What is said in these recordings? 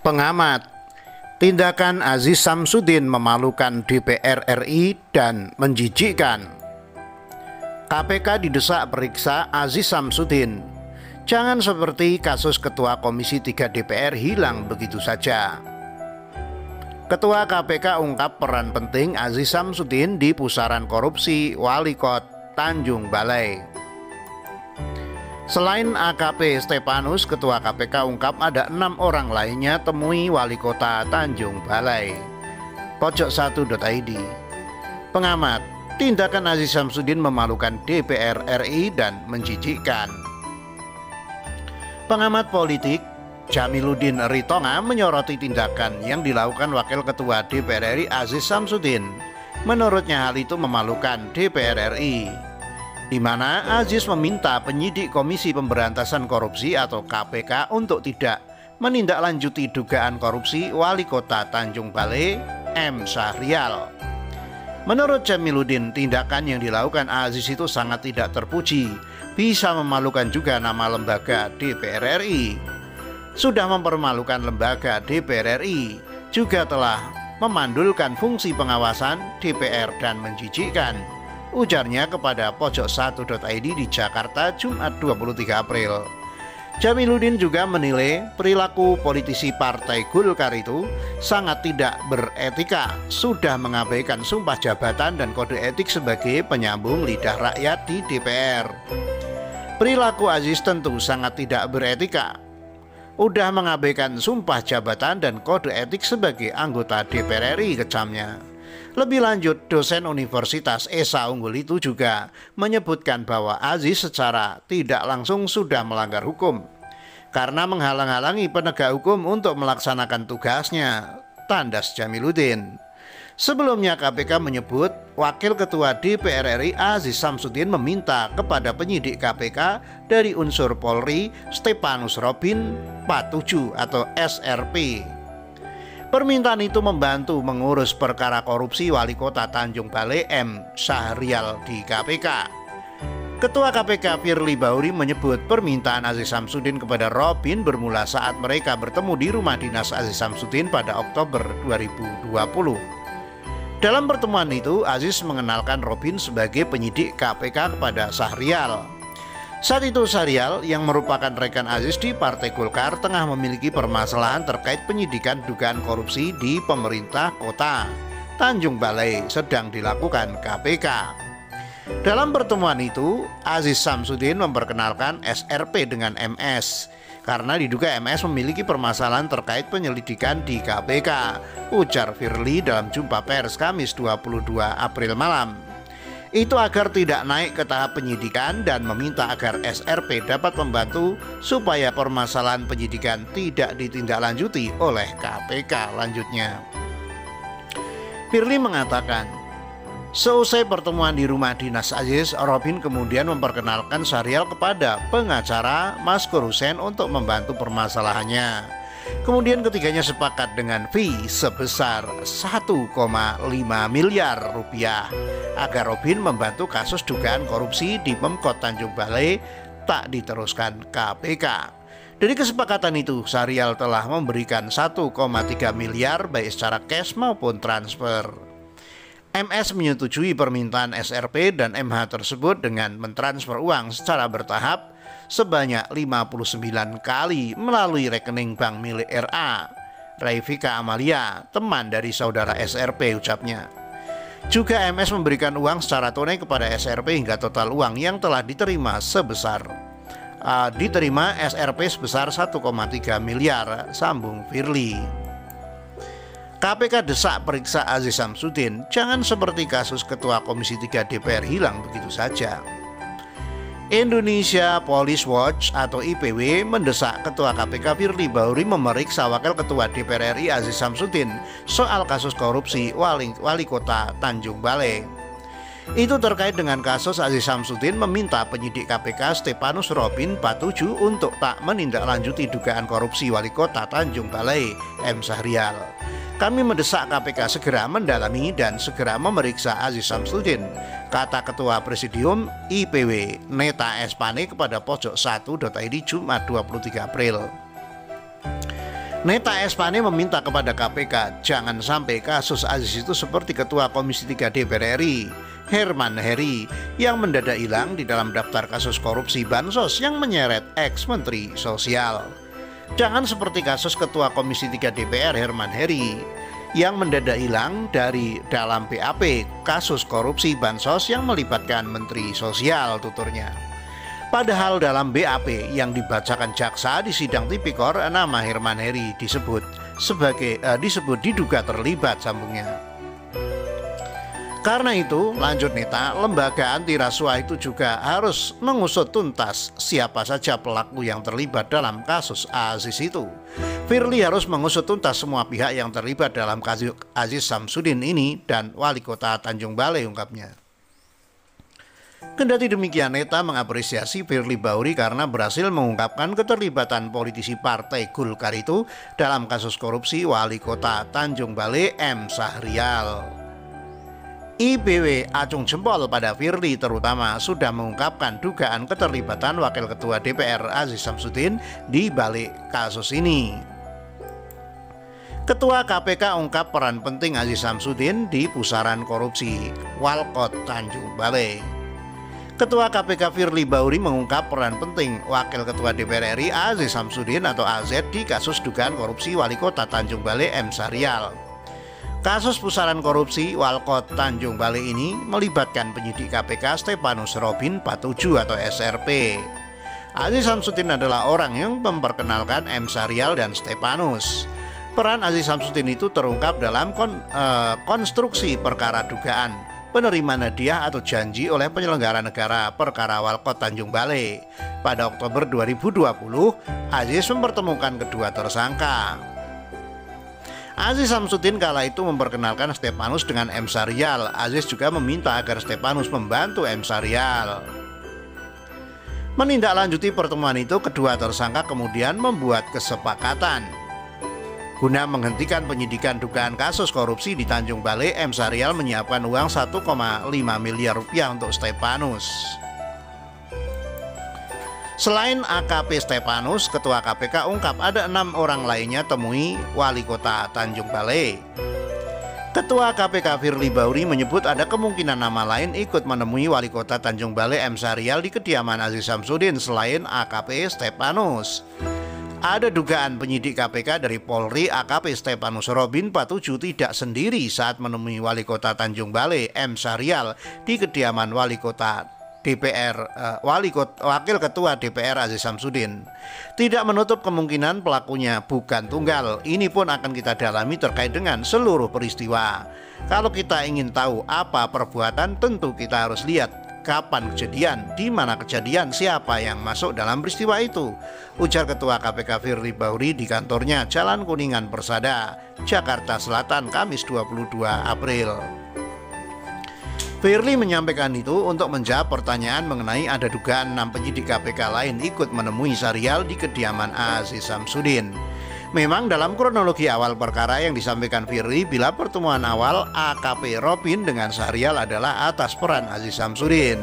Pengamat, tindakan Aziz Syamsuddin memalukan DPR RI dan menjijikkan. KPK didesak periksa Aziz Syamsuddin. Jangan seperti kasus Ketua Komisi 3 DPR hilang begitu saja. Ketua KPK ungkap peran penting Aziz Syamsuddin di pusaran korupsi Wali Kota Tanjung Balai. Selain AKP Stepanus, Ketua KPK ungkap ada 6 orang lainnya temui Wali Kota Tanjung Balai. Pojok1.id. Pengamat, tindakan Aziz Syamsuddin memalukan DPR RI dan menjijikkan. Pengamat politik Jamiluddin Ritonga menyoroti tindakan yang dilakukan Wakil Ketua DPR RI Aziz Syamsuddin. Menurutnya hal itu memalukan DPR RI, di mana Aziz meminta penyidik Komisi Pemberantasan Korupsi atau KPK untuk tidak menindaklanjuti dugaan korupsi Wali Kota Tanjung Balai M. Syahrial. Menurut Jamiluddin, tindakan yang dilakukan Aziz itu sangat tidak terpuji, bisa memalukan juga nama lembaga DPR RI. Sudah mempermalukan lembaga DPR RI, juga telah memandulkan fungsi pengawasan DPR dan menjijikkan, ujarnya kepada Pojok1.id di Jakarta Jumat 23 April. Jamiluddin juga menilai perilaku politisi Partai Golkar itu sangat tidak beretika, sudah mengabaikan sumpah jabatan dan kode etik sebagai penyambung lidah rakyat di DPR. Perilaku Aziz tentu sangat tidak beretika, udah mengabaikan sumpah jabatan dan kode etik sebagai anggota DPR RI, kecamnya. Lebih lanjut, dosen Universitas Esa Unggul itu juga menyebutkan bahwa Aziz secara tidak langsung sudah melanggar hukum karena menghalang-halangi penegak hukum untuk melaksanakan tugasnya, tandas Jamiluddin. Sebelumnya KPK menyebut Wakil Ketua DPR RI Aziz Syamsuddin meminta kepada penyidik KPK dari unsur Polri Stepanus Robin Patuju atau SRP. Permintaan itu membantu mengurus perkara korupsi Wali Kota Tanjung Balai M. Syahrial di KPK. Ketua KPK Firly Bahuri menyebut permintaan Aziz Syamsuddin kepada Robin bermula saat mereka bertemu di rumah dinas Aziz Syamsuddin pada Oktober 2020. Dalam pertemuan itu, Aziz mengenalkan Robin sebagai penyidik KPK kepada Syahrial. Saat itu Syahrial yang merupakan rekan Aziz di Partai Golkar tengah memiliki permasalahan terkait penyidikan dugaan korupsi di pemerintah kota Tanjung Balai sedang dilakukan KPK. Dalam pertemuan itu, Aziz Syamsuddin memperkenalkan SRP dengan MS karena diduga MS memiliki permasalahan terkait penyelidikan di KPK, ujar Firly dalam jumpa pers Kamis 22 April malam. Itu agar tidak naik ke tahap penyidikan dan meminta agar SRP dapat membantu supaya permasalahan penyidikan tidak ditindaklanjuti oleh KPK, lanjutnya. Firly mengatakan, seusai pertemuan di rumah dinas Aziz, Robin kemudian memperkenalkan Syahrial kepada pengacara Maskur Hussein untuk membantu permasalahannya. Kemudian ketiganya sepakat dengan fee sebesar 1,5 miliar rupiah agar Robin membantu kasus dugaan korupsi di Pemkot Tanjung Balai tak diteruskan KPK. Dari kesepakatan itu, Syahrial telah memberikan 1,3 miliar baik secara cash maupun transfer. MS menyetujui permintaan SRP dan MH tersebut dengan mentransfer uang secara bertahap sebanyak 59 kali melalui rekening bank milik RA, Raifika Amalia, teman dari saudara SRP, ucapnya. Juga MS memberikan uang secara tunai kepada SRP hingga total uang yang telah diterima SRP sebesar 1,3 miliar, sambung Firly. KPK desak periksa Aziz Syamsuddin, jangan seperti kasus Ketua Komisi 3 DPR hilang begitu saja. Indonesia Police Watch atau IPW mendesak Ketua KPK Firly Bahuri memeriksa Wakil Ketua DPR RI Aziz Syamsuddin soal kasus korupsi Wali Kota Tanjung Balai. Itu terkait dengan kasus Aziz Syamsuddin meminta penyidik KPK Stepanus Robin Patuju untuk tak menindaklanjuti dugaan korupsi Wali Kota Tanjung Balai M. Syahrial. Kami mendesak KPK segera mendalami dan segera memeriksa Aziz Syamsuddin, kata Ketua Presidium IPW Neta Espane kepada Pojok1.id Jumat 23 April. Neta Espane meminta kepada KPK jangan sampai kasus Aziz itu seperti Ketua Komisi 3 DPR RI Herman Heri yang mendadak hilang di dalam daftar kasus korupsi Bansos yang menyeret ex-menteri sosial. Jangan seperti kasus Ketua Komisi 3 DPR Herman Heri yang mendadak hilang dari dalam BAP kasus korupsi Bansos yang melibatkan menteri sosial, tuturnya. Padahal dalam BAP yang dibacakan jaksa di sidang tipikor, nama Herman Heri disebut diduga terlibat, sambungnya. Karena itu, lanjut Neta, lembaga anti rasuah itu juga harus mengusut tuntas siapa saja pelaku yang terlibat dalam kasus Aziz itu. Firly harus mengusut tuntas semua pihak yang terlibat dalam kasus Aziz Samsudin ini dan Wali Kota Tanjung Balai, ungkapnya. Kendati demikian, Neta mengapresiasi Firly Bahuri karena berhasil mengungkapkan keterlibatan politisi Partai Golkar itu dalam kasus korupsi Wali Kota Tanjung Balai M. Sahrial. IBW acung jempol pada Firly, terutama sudah mengungkapkan dugaan keterlibatan Wakil Ketua DPR Aziz Samsudin di balik kasus ini. Ketua KPK ungkap peran penting Aziz Samsudin di pusaran korupsi Walkot Tanjung Balai. Ketua KPK Firly Bahuri mengungkap peran penting Wakil Ketua DPR RI Aziz Samsudin atau AZ di kasus dugaan korupsi Wali Kota Tanjung Balai M. Sahrial. Kasus pusaran korupsi Walkot Tanjung Balai ini melibatkan penyidik KPK Stepanus Robin Patuju atau SRP. Aziz Samsudin adalah orang yang memperkenalkan M. Sahrial dan Stepanus. Peran Aziz Samsudin itu terungkap dalam konstruksi perkara dugaan penerimaan hadiah atau janji oleh penyelenggara negara perkara Walkot Tanjung Balai. Pada Oktober 2020, Aziz mempertemukan kedua tersangka. Aziz Samsudin kala itu memperkenalkan Stepanus dengan M. Sahrial. Aziz juga meminta agar Stepanus membantu M. Sahrial. Menindaklanjuti pertemuan itu, kedua tersangka kemudian membuat kesepakatan. Guna menghentikan penyidikan dugaan kasus korupsi di Tanjung Balai, M. Sahrial menyiapkan uang 1,5 miliar rupiah untuk Stepanus. Selain AKP Stepanus, Ketua KPK ungkap ada 6 orang lainnya temui Wali Kota Tanjung Balai. Ketua KPK Firly Bahuri menyebut ada kemungkinan nama lain ikut menemui Wali Kota Tanjung Balai M. Sahrial di kediaman Aziz Samsudin selain AKP Stepanus. Ada dugaan penyidik KPK dari Polri AKP Stepanus Robin Patuju tidak sendiri saat menemui Wali Kota Tanjung Balai M. Sahrial di kediaman Wali Kota Wakil Ketua DPR Aziz Samsudin. Tidak menutup kemungkinan pelakunya bukan tunggal. Ini pun akan kita dalami terkait dengan seluruh peristiwa. Kalau kita ingin tahu apa perbuatan, tentu kita harus lihat kapan kejadian, di mana kejadian, siapa yang masuk dalam peristiwa itu, ujar Ketua KPK Firly Bahuri di kantornya Jalan Kuningan Persada, Jakarta Selatan, Kamis 22 April. Firly menyampaikan itu untuk menjawab pertanyaan mengenai ada dugaan 6 penyidik KPK lain ikut menemui Sahrial di kediaman Aziz Samsudin. Memang dalam kronologi awal perkara yang disampaikan Firly, bila pertemuan awal AKP Robin dengan Sahrial adalah atas peran Aziz Samsudin.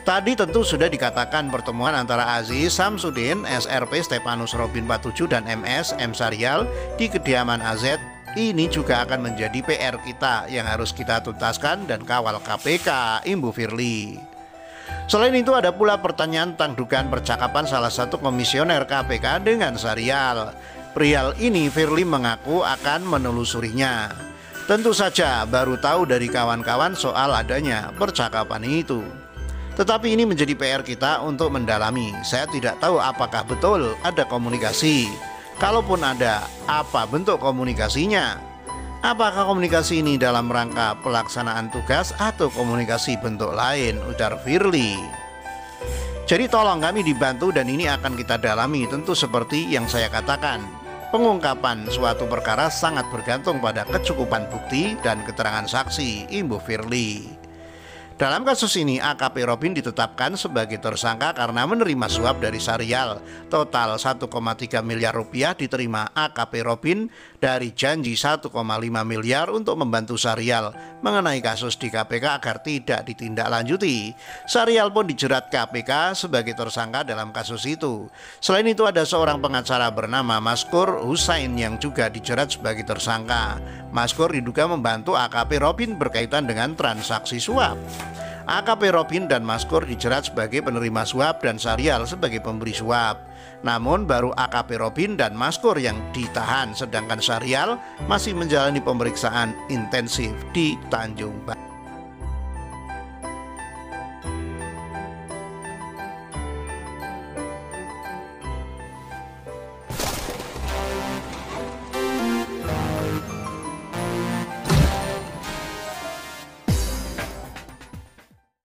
Tadi tentu sudah dikatakan pertemuan antara Aziz Samsudin, SRP Stepanus Robin Patuju dan MS M. Sahrial di kediaman AZ. Ini juga akan menjadi PR kita yang harus kita tuntaskan dan kawal KPK, imbu Firly. Selain itu ada pula pertanyaan tentang dugaan percakapan salah satu komisioner KPK dengan Sahrial. Perihal ini Firly mengaku akan menelusurinya. Tentu saja baru tahu dari kawan-kawan soal adanya percakapan itu. Tetapi ini menjadi PR kita untuk mendalami. Saya tidak tahu apakah betul ada komunikasi. Kalaupun ada, apa bentuk komunikasinya? Apakah komunikasi ini dalam rangka pelaksanaan tugas atau komunikasi bentuk lain, ujar Firly. Jadi tolong kami dibantu dan ini akan kita dalami. Tentu seperti yang saya katakan, pengungkapan suatu perkara sangat bergantung pada kecukupan bukti dan keterangan saksi, imbu Firly. Dalam kasus ini, AKP Robin ditetapkan sebagai tersangka karena menerima suap dari Syahrial. Total 1,3 miliar rupiah diterima AKP Robin dari janji 1,5 miliar untuk membantu Syahrial mengenai kasus di KPK agar tidak ditindaklanjuti. Syahrial pun dijerat KPK sebagai tersangka dalam kasus itu. Selain itu, ada seorang pengacara bernama Maskur Husain yang juga dijerat sebagai tersangka. Maskur diduga membantu AKP Robin berkaitan dengan transaksi suap. AKP Robin dan Maskur dijerat sebagai penerima suap dan Syahrial sebagai pemberi suap. Namun baru AKP Robin dan Maskur yang ditahan, sedangkan Syahrial masih menjalani pemeriksaan intensif di Tanjung Balai.